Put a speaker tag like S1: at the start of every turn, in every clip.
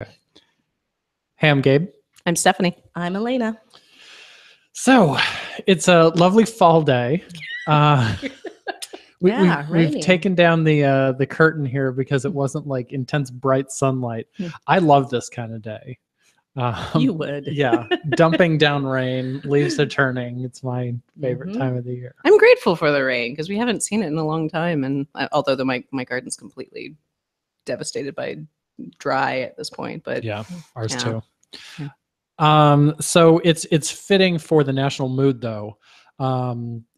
S1: Hey, I'm Gabe.
S2: I'm Stephanie.
S3: I'm Elaina.
S1: So it's a lovely fall day. We've taken down the curtain here because it wasn't like intense bright sunlight. I love this kind of day.
S2: You would.
S1: Yeah. Dumping down rain, leaves are turning. It's my favorite time of the year.
S2: I'm grateful for the rain because we haven't seen it in a long time. And although my garden's completely devastated by dry at this point, but
S1: yeah, ours too.
S2: Yeah.
S1: So it's fitting for the national mood though.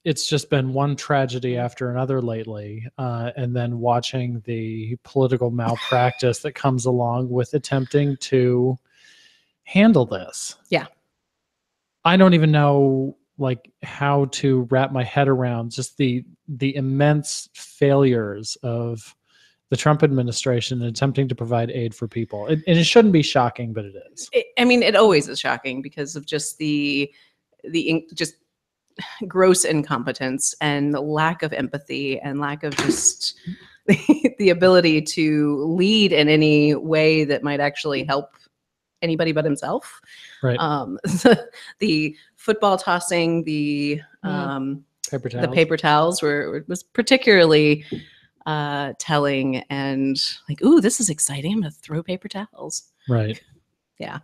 S1: It's just been one tragedy after another lately, and then watching the political malpractice that comes along with attempting to handle this.
S2: Yeah.
S1: I don't even know like how to wrap my head around just the immense failures of the Trump administration in attempting to provide aid for people. And it shouldn't be shocking, but it is.
S2: It always is shocking because of just the just gross incompetence and lack of empathy and lack of just the ability to lead in any way that might actually help anybody but himself.
S1: Right.
S2: The football tossing, the paper towels was particularly telling, and like, ooh, this is exciting. I'm gonna throw paper towels.
S1: Right.
S2: Yeah.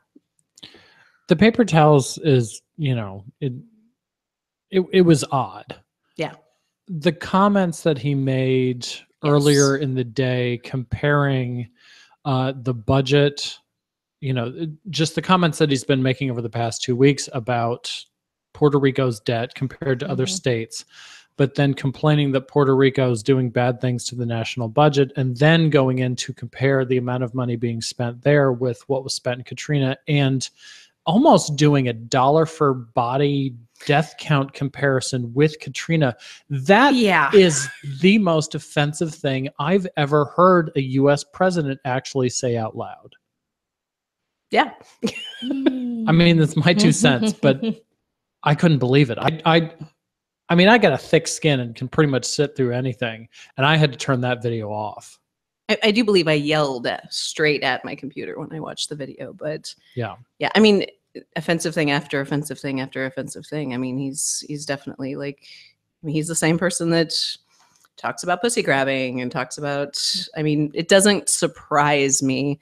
S1: The paper towels is, it was odd.
S2: Yeah.
S1: The comments that he made earlier in the day comparing the budget, just the comments that he's been making over the past 2 weeks about Puerto Rico's debt compared to other states, but then complaining that Puerto Rico is doing bad things to the national budget, and then going in to compare the amount of money being spent there with what was spent in Katrina, and almost doing a dollar for body death count comparison with Katrina. That is the most offensive thing I've ever heard a U.S. president actually say out loud.
S2: Yeah.
S1: I mean, that's my 2 cents, but I couldn't believe it. I mean, I got a thick skin and can pretty much sit through anything, and I had to turn that video off.
S2: I do believe I yelled straight at my computer when I watched the video, but
S1: yeah.
S2: I mean, offensive thing after offensive thing after offensive thing. I mean, he's definitely he's the same person that talks about pussy grabbing and talks about, it doesn't surprise me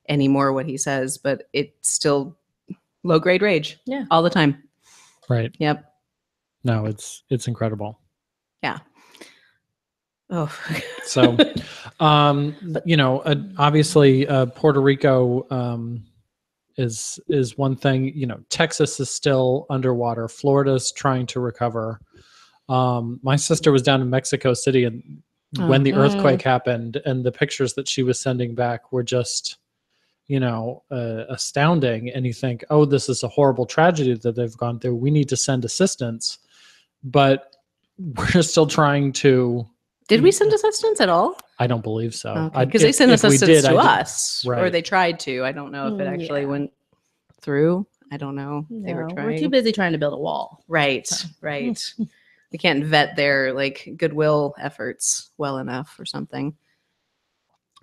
S2: anymore what he says, but it's still low grade rage.
S3: Yeah.
S2: All the time.
S1: Right.
S2: Yep.
S1: No, it's incredible.
S2: Yeah. Oh.
S1: So, obviously, Puerto Rico is one thing. Texas is still underwater. Florida's trying to recover. My sister was down in Mexico City, and when the earthquake happened, and the pictures that she was sending back were just, astounding. And you think, oh, this is a horrible tragedy that they've gone through. We need to send assistance. But we're still trying to.
S2: Did we send assistance at all?
S1: I don't believe so.
S2: Because they sent assistance to us,
S1: right.
S2: Or they tried to. I don't know if it actually went through. I don't know. They were trying.
S3: We're too busy trying to build a wall.
S2: Right. Right. We can't vet their goodwill efforts well enough or something.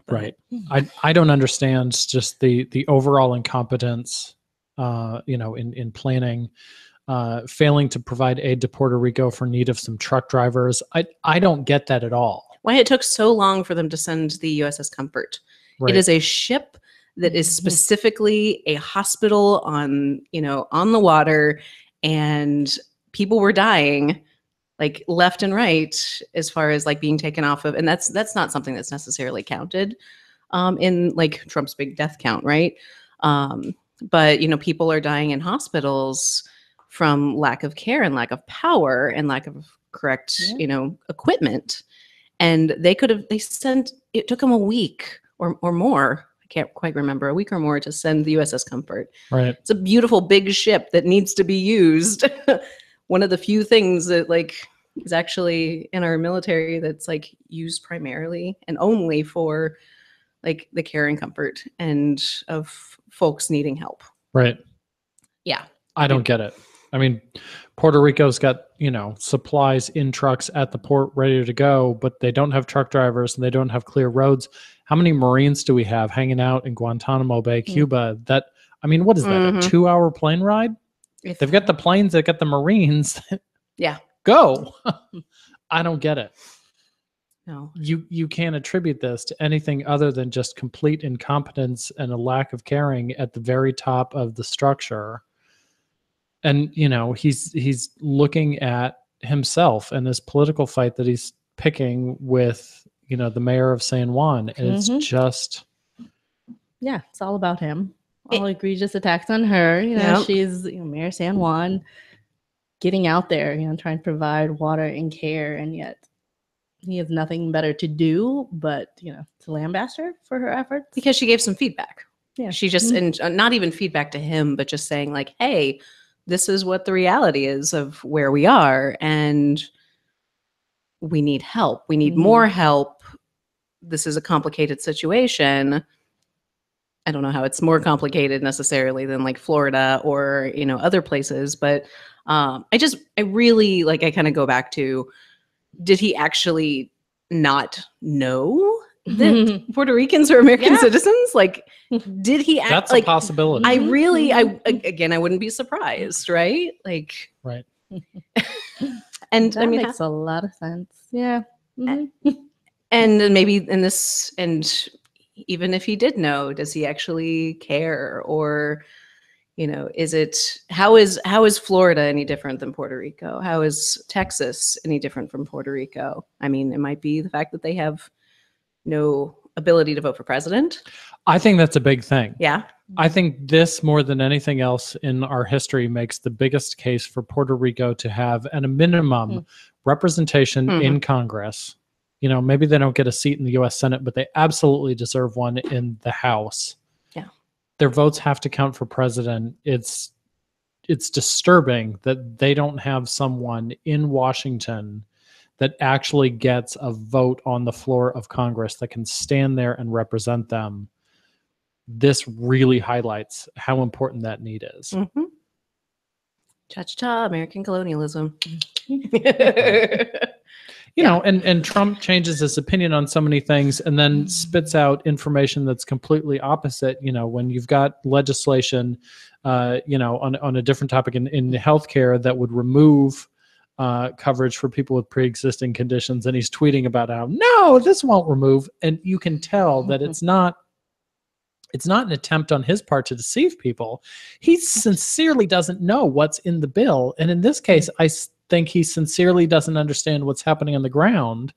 S1: Right. I don't understand just the overall incompetence, in planning. Failing to provide aid to Puerto Rico for need of some truck drivers. I don't get that at all.
S2: Why it took so long for them to send the USS Comfort. Right. It is a ship that is specifically a hospital on the water, and people were dying left and right as far as being taken off of. And that's not something that's necessarily counted in Trump's big death count. Right. But people are dying in hospitals from lack of care and lack of power and lack of correct, equipment. And it took them a week or more. I can't quite remember, a week or more to send the USS Comfort.
S1: Right.
S2: It's a beautiful big ship that needs to be used. One of the few things that is actually in our military that's used primarily and only for the care and comfort and of folks needing help.
S1: Right.
S2: Yeah.
S1: I don't get it. I mean, Puerto Rico's got, supplies in trucks at the port ready to go, but they don't have truck drivers and they don't have clear roads. How many Marines do we have hanging out in Guantanamo Bay, Cuba? That, I mean, what is that? A 2-hour plane ride? They've got the planes, they've got the Marines.
S2: Yeah.
S1: Go. I don't get it.
S2: No.
S1: You can't attribute this to anything other than just complete incompetence and a lack of caring at the very top of the structure. And, you know, he's looking at himself and this political fight that he's picking with, you know, the mayor of San Juan. And it's just...
S3: Yeah, it's all about him. All egregious attacks on her. You know, she's, you know, Mayor San Juan, getting out there, you know, trying to provide water and care, and yet he has nothing better to do but, you know, to lambaste her for her efforts.
S2: Because she gave some feedback.
S3: Yeah.
S2: She just, and not even feedback to him, but just saying like, hey, this is what the reality is of where we are, and we need help. We need more help. This is a complicated situation. I don't know how it's more complicated necessarily than like Florida or, you know, other places, but I really like, I kind of go back to, did he actually not know that Puerto Ricans are American citizens? Like, did he act
S1: That's
S2: like
S1: a possibility.
S2: I really, again, I wouldn't be surprised, right? Like,
S1: right.
S2: And
S3: that
S2: I mean,
S3: makes a lot of sense. Yeah.
S2: And maybe in this, and even if he did know, does he actually care? Or, you know, how is Florida any different than Puerto Rico? How is Texas any different from Puerto Rico? I mean, it might be the fact that they have no ability to vote for president.
S1: I think that's a big thing.
S2: Yeah.
S1: I think this, more than anything else in our history, makes the biggest case for Puerto Rico to have, at a minimum, representation in Congress. You know, maybe they don't get a seat in the U.S. Senate, but they absolutely deserve one in the House.
S2: Yeah.
S1: Their votes have to count for president. It's disturbing that they don't have someone in Washington that actually gets a vote on the floor of Congress that can stand there and represent them. This really highlights how important that need is.
S2: Cha-cha-cha, American colonialism.
S1: You know, and Trump changes his opinion on so many things and then spits out information that's completely opposite. You know, when you've got legislation, you know, on a different topic in healthcare that would remove coverage for people with pre-existing conditions, and he's tweeting about how, no, this won't remove. And you can tell that it's not an attempt on his part to deceive people. He sincerely doesn't know what's in the bill. And in this case, I think he sincerely doesn't understand what's happening on the ground.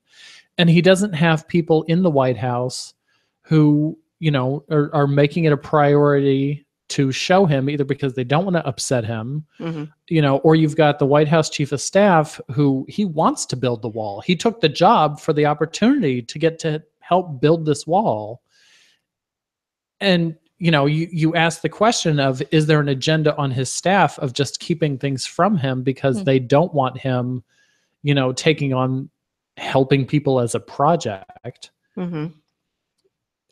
S1: And he doesn't have people in the White House who, you know, are making it a priority to show him, either because they don't want to upset him, you know, or you've got the White House chief of staff who he wants to build the wall. He took the job for the opportunity to get to help build this wall. And, you know, you ask the question of, is there an agenda on his staff of just keeping things from him because they don't want him, you know, taking on helping people as a project?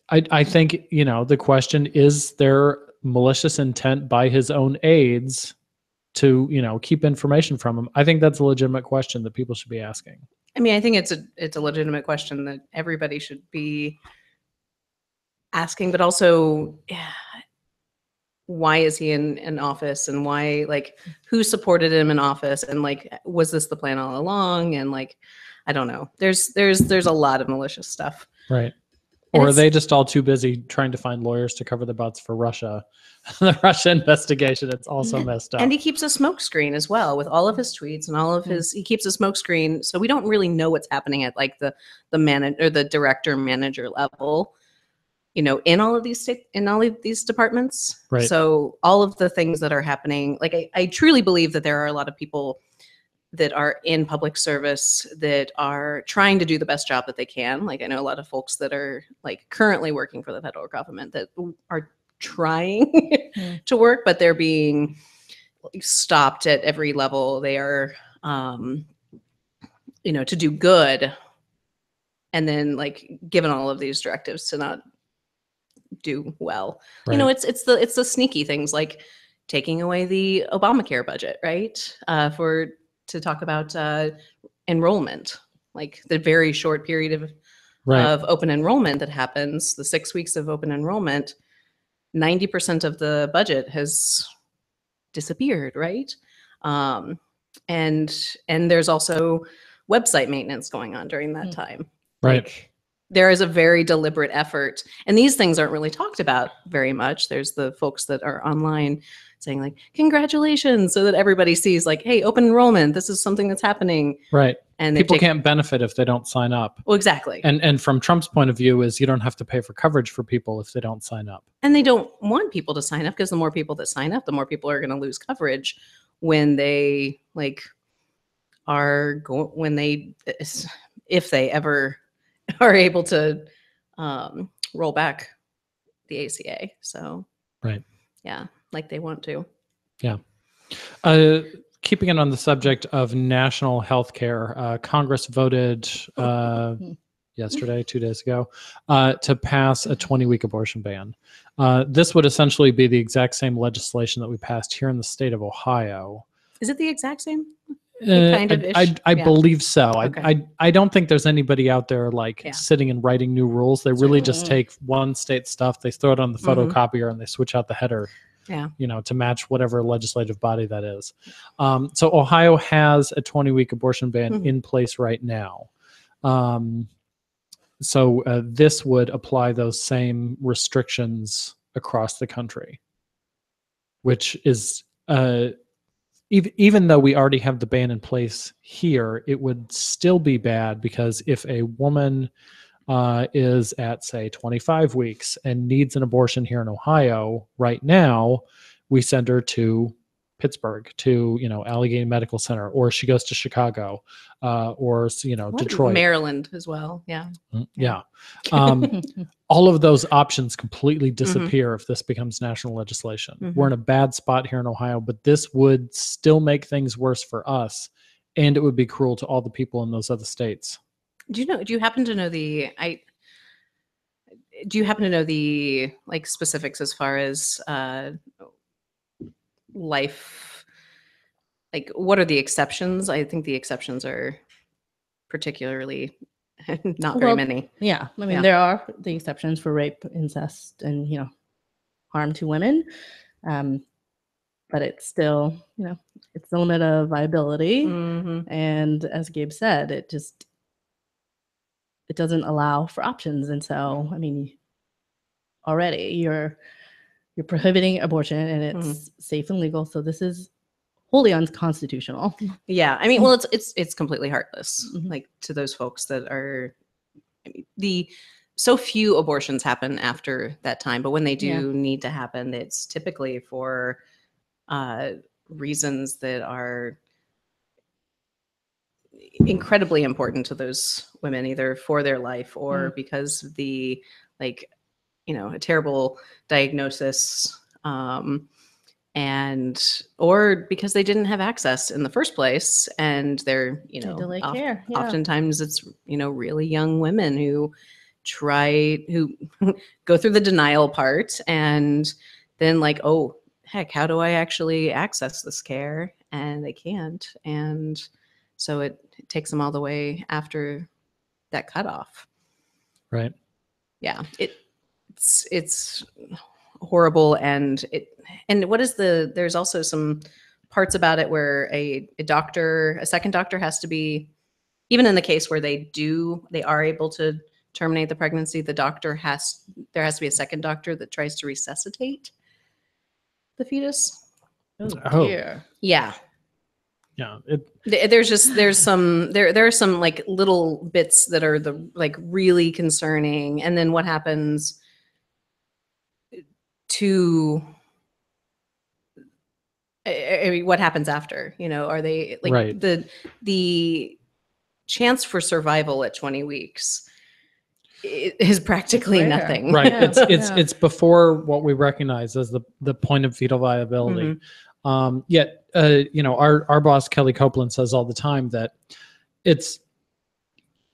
S1: I think, you know, the question, is there malicious intent by his own aides to, you know, keep information from him? I think that's a legitimate question that people should be asking.
S2: I mean, I think it's a legitimate question that everybody should be asking, but also, why is he in office, and why, like, who supported him in office, and like, was this the plan all along? And like, I don't know. There's a lot of malicious stuff.
S1: Right. Or are they just all too busy trying to find lawyers to cover the butts for Russia? The Russia investigation, it's also messed up.
S2: And he keeps a smoke screen as well with all of his tweets and all of his, he keeps a smoke screen. So we don't really know what's happening at like the manager or the director manager level, you know, in all of these departments.
S1: Right.
S2: So all of the things that are happening, like I truly believe that there are a lot of people that are in public service that are trying to do the best job that they can. Like, I know a lot of folks that are like currently working for the federal government that are trying to work, but they're being stopped at every level. They are, you know, to do good, and then like given all of these directives to not do well. Right. You know, it's the sneaky things like taking away the Obamacare budget, right? To talk about enrollment, like the very short period of of open enrollment that happens, the 6 weeks of open enrollment, 90% of the budget has disappeared, right? And there's also website maintenance going on during that time.
S1: Right.
S2: Like, there is a very deliberate effort, and these things aren't really talked about very much. There's the folks that are online saying like, congratulations, so that everybody sees like, hey, open enrollment, this is something that's happening.
S1: Right.
S2: And
S1: people can't benefit if they don't sign up.
S2: Well, exactly.
S1: And from Trump's point of view is you don't have to pay for coverage for people if they don't sign up.
S2: And they don't want people to sign up, because the more people that sign up, the more people are going to lose coverage when they like if they ever are able to roll back the ACA. So,
S1: right.
S2: Yeah, like they want to.
S1: Yeah. Keeping it on the subject of national health care, Congress voted yesterday, 2 days ago, to pass a 20-week abortion ban. This would essentially be the exact same legislation that we passed here in the state of Ohio.
S2: Is it the exact same? Kind of
S1: I believe so.
S2: Okay.
S1: I don't think there's anybody out there sitting and writing new rules. They really just take one state stuff, they throw it on the photocopier, and they switch out the header.
S2: Yeah.
S1: To match whatever legislative body that is. So Ohio has a 20-week abortion ban in place right now. So this would apply those same restrictions across the country, which is even though we already have the ban in place here, it would still be bad, because if a woman is at, say, 25 weeks and needs an abortion here in Ohio right now, we send her to Pittsburgh, to Allegheny Medical Center, or she goes to Chicago, or Detroit,
S2: Maryland as well.
S1: Yeah. All of those options completely disappear if this becomes national legislation. We're in a bad spot here in Ohio, but this would still make things worse for us, and it would be cruel to all the people in those other states.
S2: Do you happen to know the like specifics as far as life, like what are the exceptions? I think the exceptions are particularly not very many.
S3: Yeah. I mean, there are the exceptions for rape, incest, and harm to women. But it's still, it's the limit of viability. And as Gabe said, it doesn't allow for options. And so, I mean, already you're prohibiting abortion, and it's safe and legal. So this is wholly unconstitutional.
S2: Yeah. I mean, well, it's completely heartless, like to those folks that are, so few abortions happen after that time, but when they do need to happen, it's typically for reasons that are incredibly important to those women, either for their life or because of the a terrible diagnosis, or because they didn't have access in the first place, and they're
S3: delay care.
S2: Oftentimes it's really young women who go through the denial part, and then oh heck, how do I actually access this care? And they can't, and so it takes them all the way after that cutoff.
S1: Right.
S2: Yeah. It's horrible. And what is there's also some parts about it where a second doctor has to be, even in the case where they are able to terminate the pregnancy, there has to be a second doctor that tries to resuscitate the fetus.
S3: Oh dear.
S2: Yeah.
S1: Yeah.
S2: There are some little bits that are really concerning. And then what happens what happens after, are they
S1: right.
S2: the chance for survival at 20 weeks is practically nothing.
S1: Right. It's before what we recognize as the point of fetal viability. Yet, our boss, Kelly Copeland, says all the time that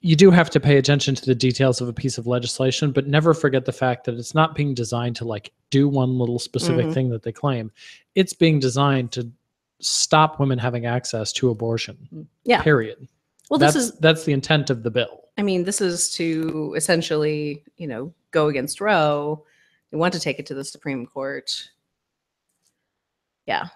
S1: you do have to pay attention to the details of a piece of legislation, but never forget the fact that it's not being designed to do one little specific thing that they claim. It's being designed to stop women having access to abortion.
S2: Yeah.
S1: Period.
S2: Well,
S1: that's the intent of the bill.
S2: I mean, this is to essentially, go against Roe. They want to take it to the Supreme Court. Yeah.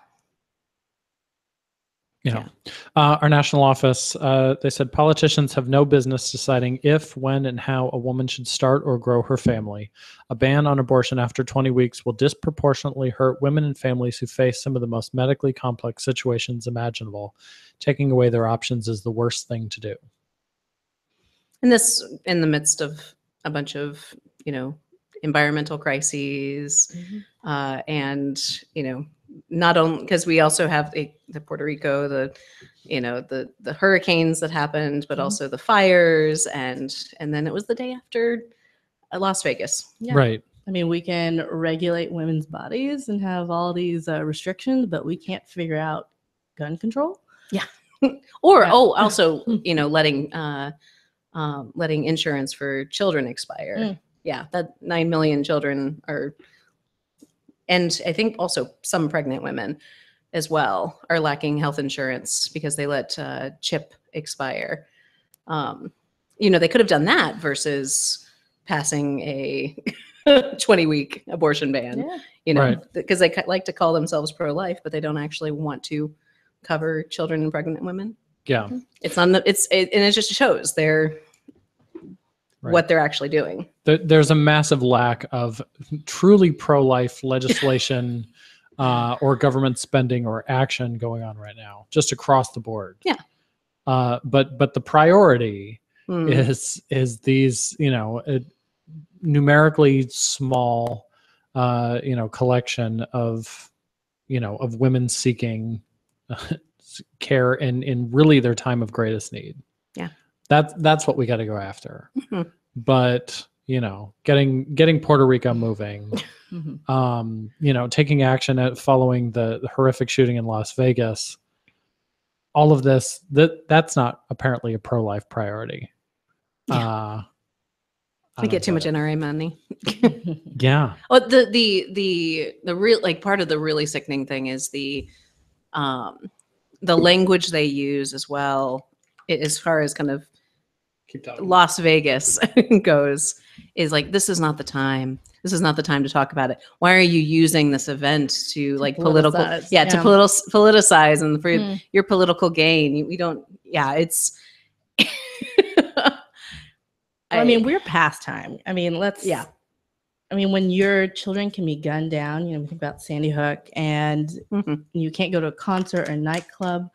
S1: Yeah. Our national office, they said politicians have no business deciding if, when, and how a woman should start or grow her family. A ban on abortion after 20 weeks will disproportionately hurt women and families who face some of the most medically complex situations imaginable. Taking away their options is the worst thing to do.
S2: And this in the midst of a bunch of, environmental crises, and, not only because we also have the Puerto Rico, the hurricanes that happened, but also the fires, and then it was the day after Las Vegas.
S3: Yeah.
S1: Right.
S3: I mean, we can regulate women's bodies and have all these restrictions, but we can't figure out gun control.
S2: Yeah. Or also, letting insurance for children expire. Yeah, that 9 million children are, and I think also some pregnant women as well are lacking health insurance because they let CHIP expire. They could have done that versus passing a 20-week abortion ban. Because they like to call themselves pro-life, but they don't actually want to cover children and pregnant women.
S1: Yeah,
S2: it's on the and it just shows what they're actually doing.
S1: There's a massive lack of truly pro-life legislation or government spending or action going on right now, just across the board.
S2: Yeah.
S1: But the priority is these, numerically small, collection of women seeking care in really their time of greatest need.
S2: Yeah.
S1: That's what we got to go after. But, getting Puerto Rico moving, taking action at following the horrific shooting in Las Vegas, all of this, that's not apparently a pro-life priority.
S2: Yeah. We get too much NRA money.
S1: Yeah.
S2: Oh, the real, part of the really sickening thing is the language they use as well, as far as kind of Las Vegas goes, is this is not the time. This is not the time to talk about it. Why are you using this event to politicize and for your political gain? We don't. Yeah, it's.
S3: I mean, we're past time. I mean, I mean, when your children can be gunned down, think about Sandy Hook, and you can't go to a concert or a nightclub.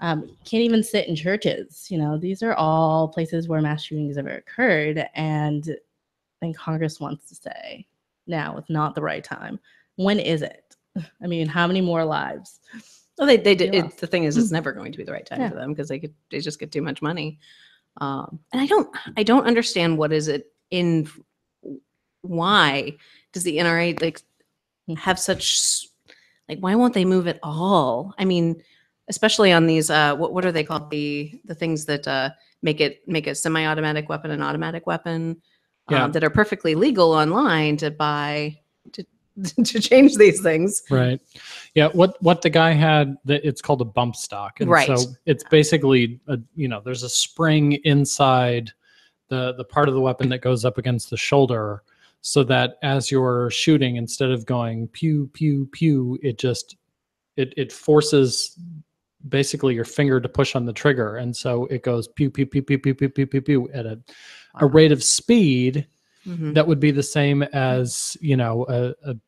S3: Can't even sit in churches. These are all places where mass shootings have occurred, and I think Congress wants to say now it's not the right time. When is it? I mean, how many more lives?
S2: Well, they did. The thing is, it's never going to be the right time for them because they just get too much money. And I don't understand what is it in. Why does the NRA have such why won't they move at all? I mean, especially on these what are they called, the things that make a semi-automatic weapon an automatic weapon, that are perfectly legal online to buy to change these things.
S1: Right. Yeah. What the guy had, it's called a bump stock. And so it's basically, there's a spring inside the part of the weapon that goes up against the shoulder, so that as you're shooting, instead of going pew, pew, pew, it forces basically your finger to push on the trigger. And so it goes pew, pew, pew, pew, pew, pew, pew, pew, pew at a rate of speed that would be the same as,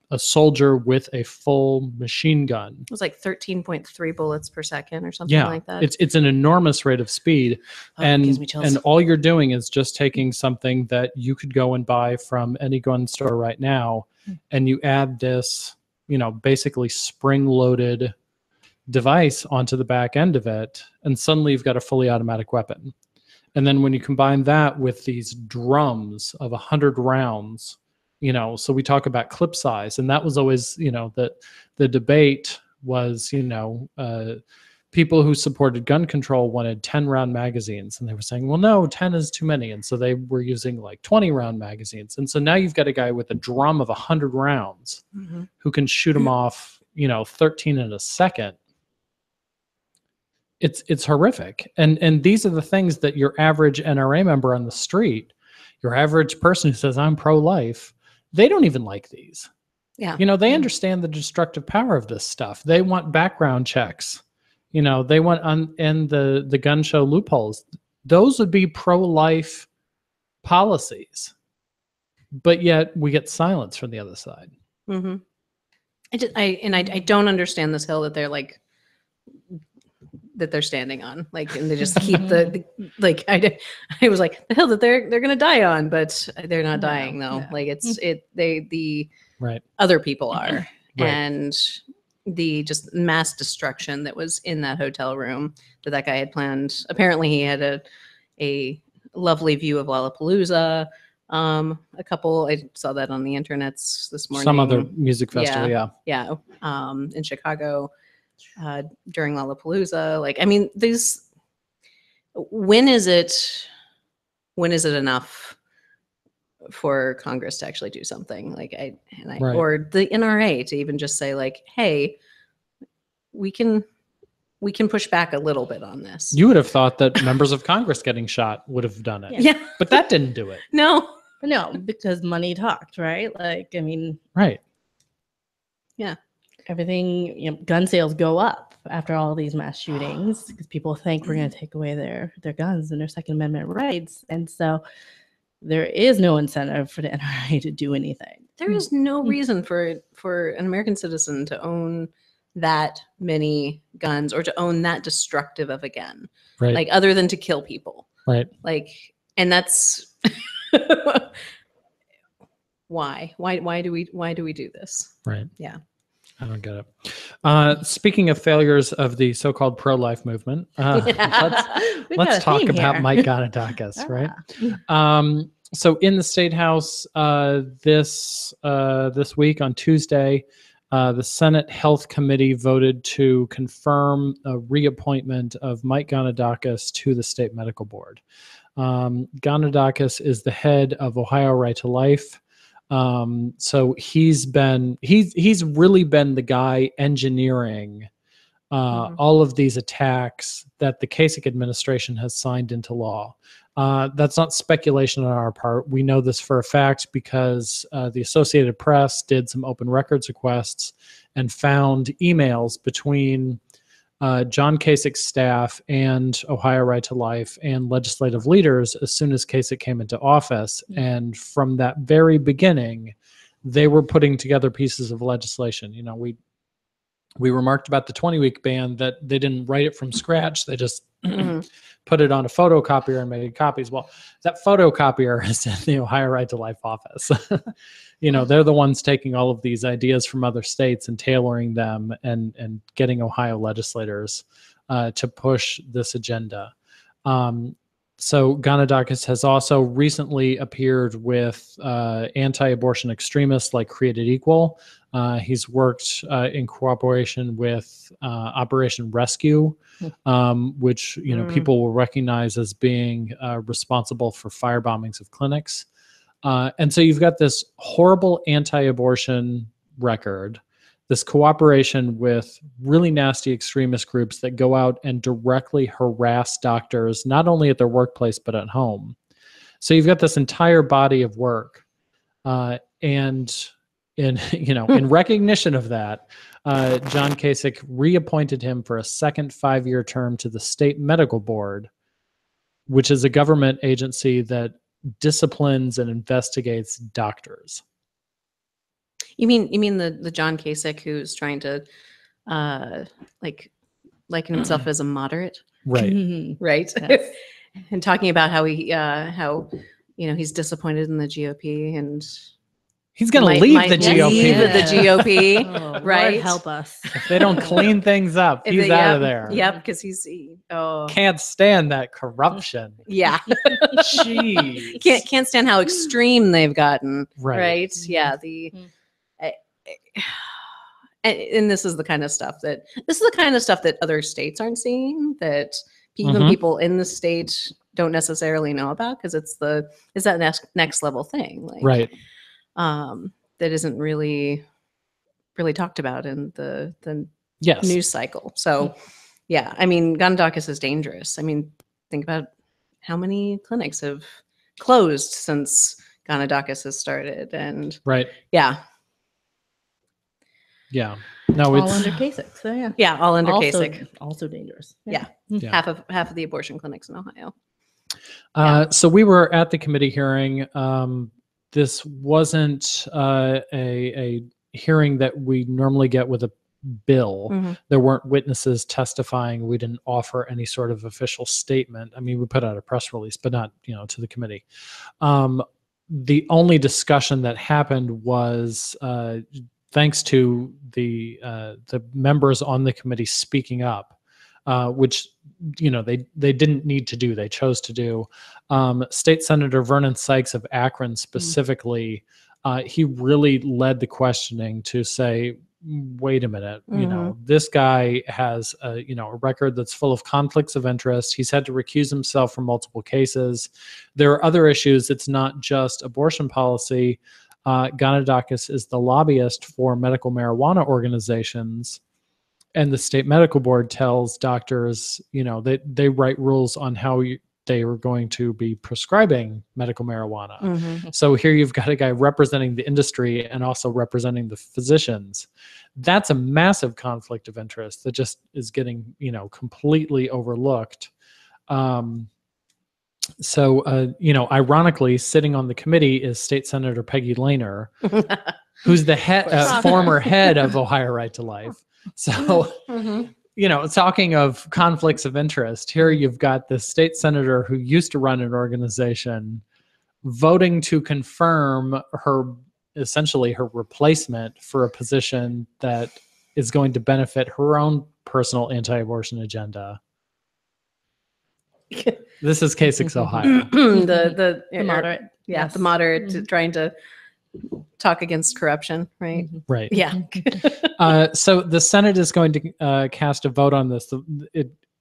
S1: a soldier with a full machine gun.
S2: It was 13.3 bullets per second or something like that.
S1: It's an enormous rate of speed.
S2: It gives me chills.
S1: And all you're doing is just taking something that you could go and buy from any gun store right now, and you add this, basically spring-loaded device onto the back end of it, and suddenly you've got a fully automatic weapon. And then when you combine that with these drums of 100 rounds, so we talk about clip size, and that was always, that the debate was, people who supported gun control wanted 10-round magazines, and they were saying, well, no, 10 is too many. And so they were using 20-round magazines. And so now you've got a guy with a drum of 100 rounds who can shoot them off, 13 in a second. it's horrific. And these are the things that your average NRA member on the street, your average person who says I'm pro-life, they don't even like these.
S2: Yeah.
S1: They understand the destructive power of this stuff. They want background checks. They want end the gun show loopholes. Those would be pro-life policies. But yet we get silence from the other side.
S2: Mm-hmm. I don't understand this hill that they're like, that they're standing on, like, and they just keep the like, I was like, the hill that they're gonna die on, but they're not dying though. No. Like the
S1: right,
S2: other people are,
S1: right.
S2: And the just mass destruction that was in that hotel room that guy had planned. Apparently he had a lovely view of Lollapalooza. A couple, I saw that on the internets this morning.
S1: Some other music festival,
S2: yeah. In Chicago, during Lollapalooza. Like, I mean, these. When is it enough for Congress to actually do something? Like,
S1: right.
S2: Or the NRA to even just say, like, hey, we can push back a little bit on this.
S1: You would have thought that members of Congress getting shot would have done it.
S2: Yeah.
S1: But that didn't do it.
S2: No,
S3: because money talked, right? Like, I mean,
S1: right.
S3: Yeah. Everything, gun sales go up after all these mass shootings because people think we're going to take away their guns and their Second Amendment rights. And so there is no incentive for the NRA to do anything.
S2: There is no reason for an American citizen to own that many guns or to own that destructive of a gun,
S1: right?
S2: Like, other than to kill people,
S1: right?
S2: Like, and that's why do we do this?
S1: Right.
S2: Yeah.
S1: I don't get it. Speaking of failures of the so-called pro-life movement, let's talk about Mike Gonidakis, right? So in the State House this week on Tuesday, the Senate Health Committee voted to confirm a reappointment of Mike Gonidakis to the State Medical Board. Gonidakis is the head of Ohio Right to Life. So he's really been the guy engineering all of these attacks that the Kasich administration has signed into law. That's not speculation on our part. We know this for a fact because the Associated Press did some open records requests and found emails between John Kasich's staff and Ohio Right to Life and legislative leaders as soon as Kasich came into office. And from that very beginning, they were putting together pieces of legislation. We remarked about the 20-week ban, that they didn't write it from scratch. They just put it on a photocopier and made copies. Well, that photocopier is in the Ohio Right to Life office. They're the ones taking all of these ideas from other states and tailoring them and getting Ohio legislators to push this agenda. So Gonidakis has also recently appeared with anti-abortion extremists like Created Equal. He's worked in cooperation with Operation Rescue, which people will recognize as being responsible for fire bombings of clinics. And so you've got this horrible anti-abortion record, this cooperation with really nasty extremist groups that go out and directly harass doctors, not only at their workplace, but at home. So you've got this entire body of work. And in recognition of that, John Kasich reappointed him for a second 5-year term to the State Medical Board, which is a government agency that disciplines and investigates doctors.
S2: You mean the John Kasich who's trying to liken himself as a moderate,
S1: right?
S2: Right, yes. And talking about how he's disappointed in the GOP and
S1: he's going to leave the GOP.
S2: Leave the GOP, right?
S3: Lord help us.
S1: If they don't clean things up, he's out of there.
S2: Yep, because he's
S1: can't stand that corruption.
S2: Yeah,
S1: jeez,
S2: can't stand how extreme they've gotten.
S1: Right?
S2: Yeah, and this is the kind of stuff that other states aren't seeing, that even people in the state don't necessarily know about, because it's that next level thing, like,
S1: right?
S2: That isn't really talked about in the
S1: yes.
S2: news cycle. So Yeah, I mean, Gonidakis is dangerous. I mean, think about how many clinics have closed since Gonidakis has started, and
S1: Right.
S2: yeah,
S1: No,
S3: all
S1: it's
S3: under Kasich. So yeah,
S2: yeah, all under
S3: also
S2: Kasich.
S3: also dangerous.
S2: Yeah.
S1: Yeah.
S2: half of the abortion clinics in Ohio.
S1: So we were at the committee hearing. This wasn't a hearing that we normally get with a bill.
S2: Mm-hmm.
S1: There weren't witnesses testifying. We didn't offer any sort of official statement. I mean, we put out a press release, but not, to the committee. The only discussion that happened was thanks to the members on the committee speaking up, which they didn't need to do. They chose to do. State Senator Vernon Sykes of Akron specifically, he really led the questioning to say, wait a minute, this guy has a record that's full of conflicts of interest. He's had to recuse himself from multiple cases. There are other issues. It's not just abortion policy. Gonidakis is the lobbyist for medical marijuana organizations, and the state medical board tells doctors, they write rules on how they are going to be prescribing medical marijuana.
S2: Mm-hmm.
S1: So here you've got a guy representing the industry and also representing the physicians. That's a massive conflict of interest that just is getting, completely overlooked. Ironically, sitting on the committee is State Senator Peggy Elaina, who's the former head of Ohio Right to Life. So, talking of conflicts of interest, here you've got the state senator who used to run an organization voting to confirm essentially her replacement for a position that is going to benefit her own personal anti-abortion agenda. This is Kasich, Ohio.
S2: the
S3: moderate.
S2: Yes. The moderate trying to talk against corruption, right?
S1: Right.
S2: Yeah.
S1: So the Senate is going to cast a vote on this.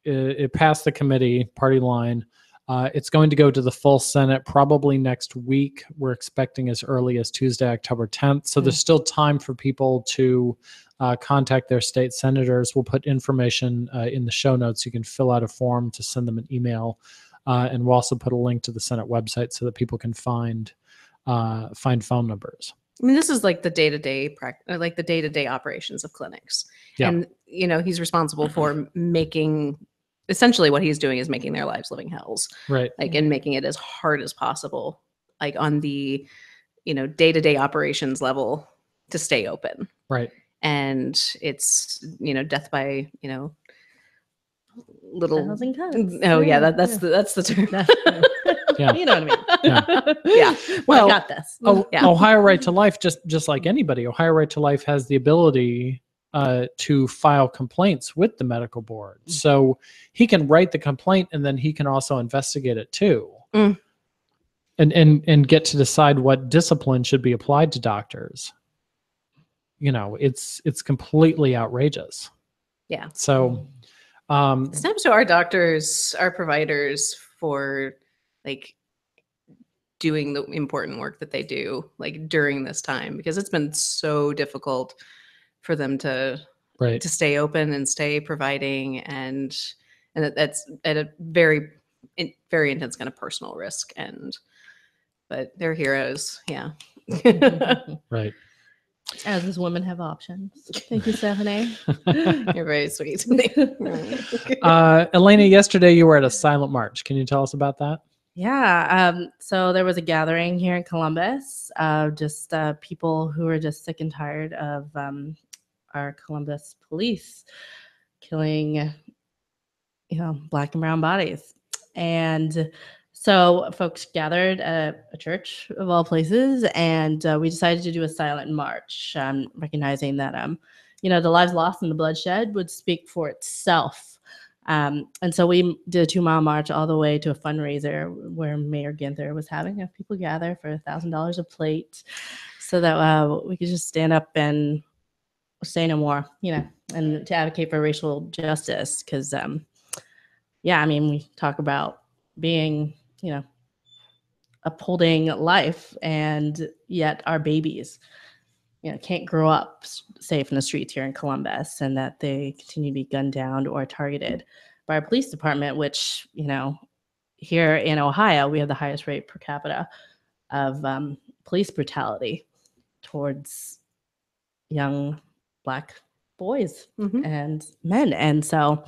S1: It passed the committee party line. It's going to go to the full Senate probably next week. We're expecting as early as Tuesday, October 10th. So there's still time for people to contact their state senators. We'll put information in the show notes. You can fill out a form to send them an email. And we'll also put a link to the Senate website so that people can find phone numbers.
S2: I mean, this is like the day-to-day operations of clinics.
S1: Yeah.
S2: And, he's responsible for making, essentially what he's doing is making their lives living hells.
S1: Right.
S2: And making it as hard as possible, on the, day-to-day operations level to stay open.
S1: Right.
S2: And it's, death by, little.
S3: 1,000 cuts.
S2: Oh yeah, that's the term.
S1: Yeah.
S3: You know what I mean?
S2: Yeah.
S3: Well, I got this.
S1: Ohio Right to Life, just like anybody, Ohio Right to Life has the ability to file complaints with the medical board. So he can write the complaint and then he can also investigate it too. And get to decide what discipline should be applied to doctors. It's completely outrageous.
S2: Yeah.
S1: So
S2: steps to our doctors, our providers for doing the important work that they do during this time, because it's been so difficult for them to stay open and stay providing, and that's at a very intense kind of personal risk, but they're heroes. Yeah.
S1: Right.
S3: As these women have options. Thank you, Stephanie.
S2: You're very sweet.
S1: Elaina, yesterday you were at a silent march. Can you tell us about that?
S3: Yeah. So there was a gathering here in Columbus of just people who were just sick and tired of our Columbus police killing, Black and brown bodies. And so folks gathered at a church of all places, and we decided to do a silent march, recognizing that, the lives lost and the bloodshed would speak for itself. And so we did a 2-mile march all the way to a fundraiser where Mayor Ginther was having people gather for $1,000 a plate so that we could just stand up and say no more, and to advocate for racial justice. Because, we talk about being, upholding life, and yet our babies, can't grow up safe in the streets here in Columbus, and that they continue to be gunned down or targeted by our police department, which, here in Ohio, we have the highest rate per capita of police brutality towards young Black boys and men. And so,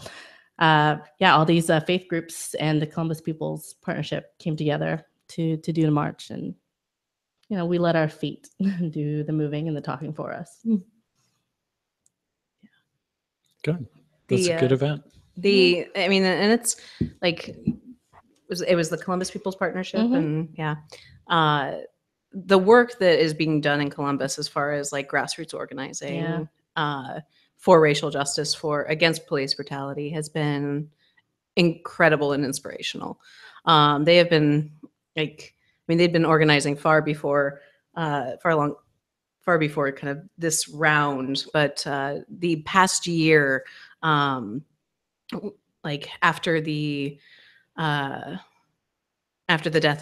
S3: all these faith groups and the Columbus People's Partnership came together to do the march. And, we let our feet do the moving and the talking for us.
S1: Good. That's a good event.
S2: And it's like, it was the Columbus People's Partnership. And the work that is being done in Columbus as far as like grassroots organizing for racial justice, against police brutality, has been incredible and inspirational. They have been they've been organizing far before kind of this round, but the past year, like after the death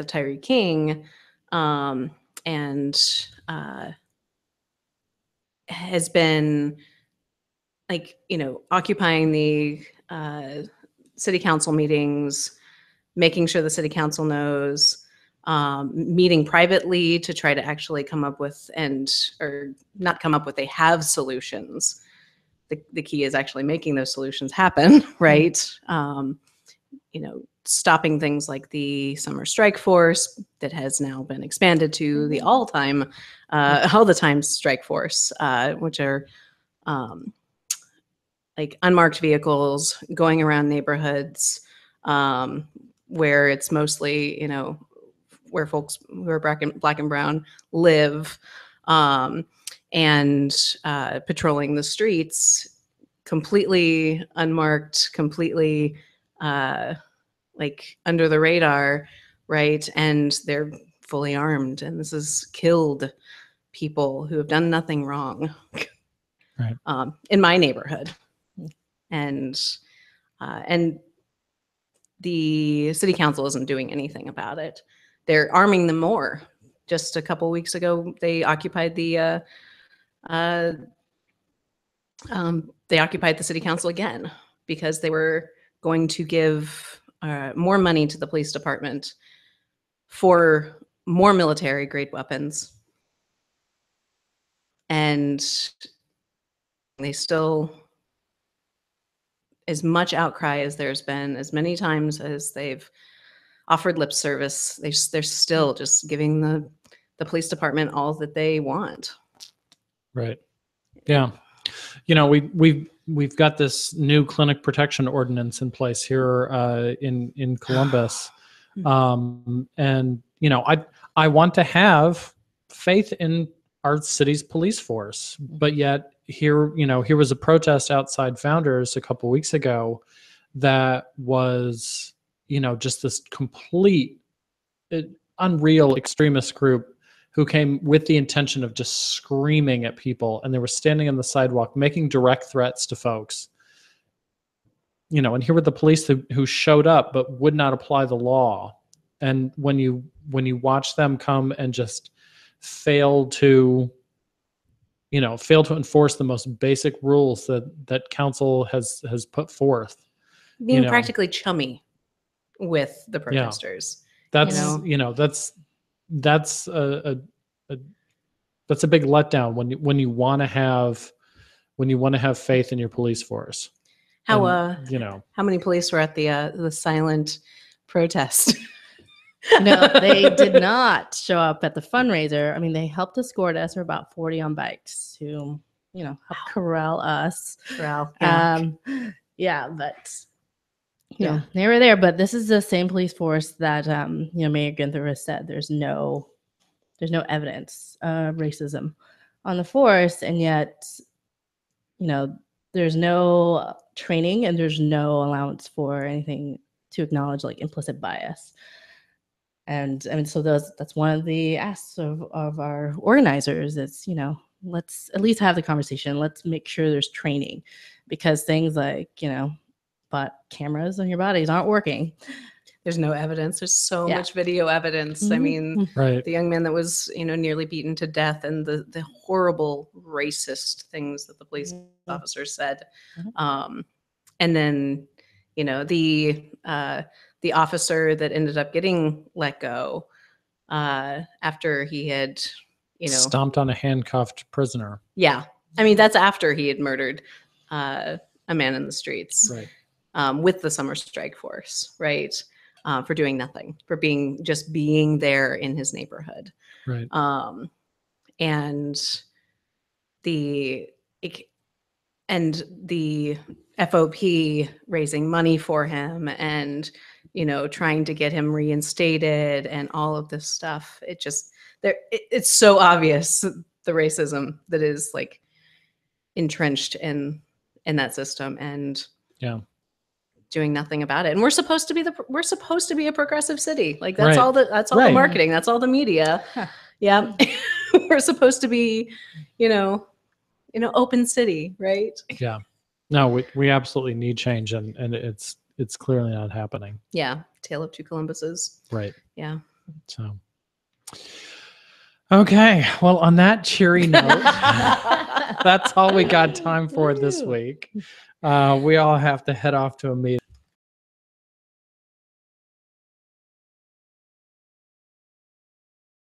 S2: of Tyree King, and has been occupying the city council meetings, making sure the city council knows, meeting privately to try to actually come up with they have solutions. The key is actually making those solutions happen, right? Stopping things like the summer strike force that has now been expanded to the all the time strike force, which are like unmarked vehicles going around neighborhoods where it's mostly, where folks who are black and brown live, and patrolling the streets completely unmarked, completely like under the radar, right? And they're fully armed, and this has killed people who have done nothing wrong,
S1: right?
S2: In my neighborhood, and the city council isn't doing anything about it. They're arming them more. Just a couple weeks ago, they occupied the city council again because they were going to give more money to the police department for more military grade weapons. And they still, as much outcry as there's been, as many times as they've offered lip service, they're still just giving the police department all that they want.
S1: Right. Yeah. We've got this new clinic protection ordinance in place here in Columbus. And I want to have faith in our city's police force, but yet here was a protest outside Founders a couple weeks ago that was, just this complete unreal extremist group who came with the intention of just screaming at people, and they were standing on the sidewalk making direct threats to folks. And here were the police who showed up but would not apply the law. And when you watch them come and just fail to enforce the most basic rules that council has put forth,
S2: being practically chummy with the protesters.
S1: That's that's a big letdown when you want to have faith in your police force.
S2: How many police were at the silent protest?
S3: No, they did not show up at the fundraiser. I mean, they helped escort us. There were about 40 on bikes who, helped corral us. But they were there. But this is the same police force that Mayor Ginther has said there's no evidence of racism on the force, and yet there's no training and there's no allowance for anything to acknowledge like implicit bias. And I mean, so that's one of the asks of our organizers. It's, let's at least have the conversation. Let's make sure there's training, because things like, but cameras on your bodies aren't working.
S2: There's no evidence. There's so much video evidence. I mean, the young man that was, nearly beaten to death, and the horrible racist things that the police officers said. And then, the officer that ended up getting let go after he had,
S1: stomped on a handcuffed prisoner.
S2: Yeah. I mean, that's after he had murdered a man in the streets with the summer strike force, right? For doing nothing, for being there in his neighborhood.
S1: Right.
S2: And the FOP raising money for him and, trying to get him reinstated and all of this stuff. It's so obvious, the racism that is like entrenched in that system, and doing nothing about it. And we're supposed to be a progressive city. Like that's all the marketing. That's all the media. Yeah. We're supposed to be, open city, right?
S1: Yeah. No, we absolutely need change, and it's clearly not happening.
S2: Yeah. Tale of two Columbuses.
S1: Right.
S2: Yeah.
S1: So okay. Well, on that cheery note, that's all we got time for this week. We all have to head off to a meeting.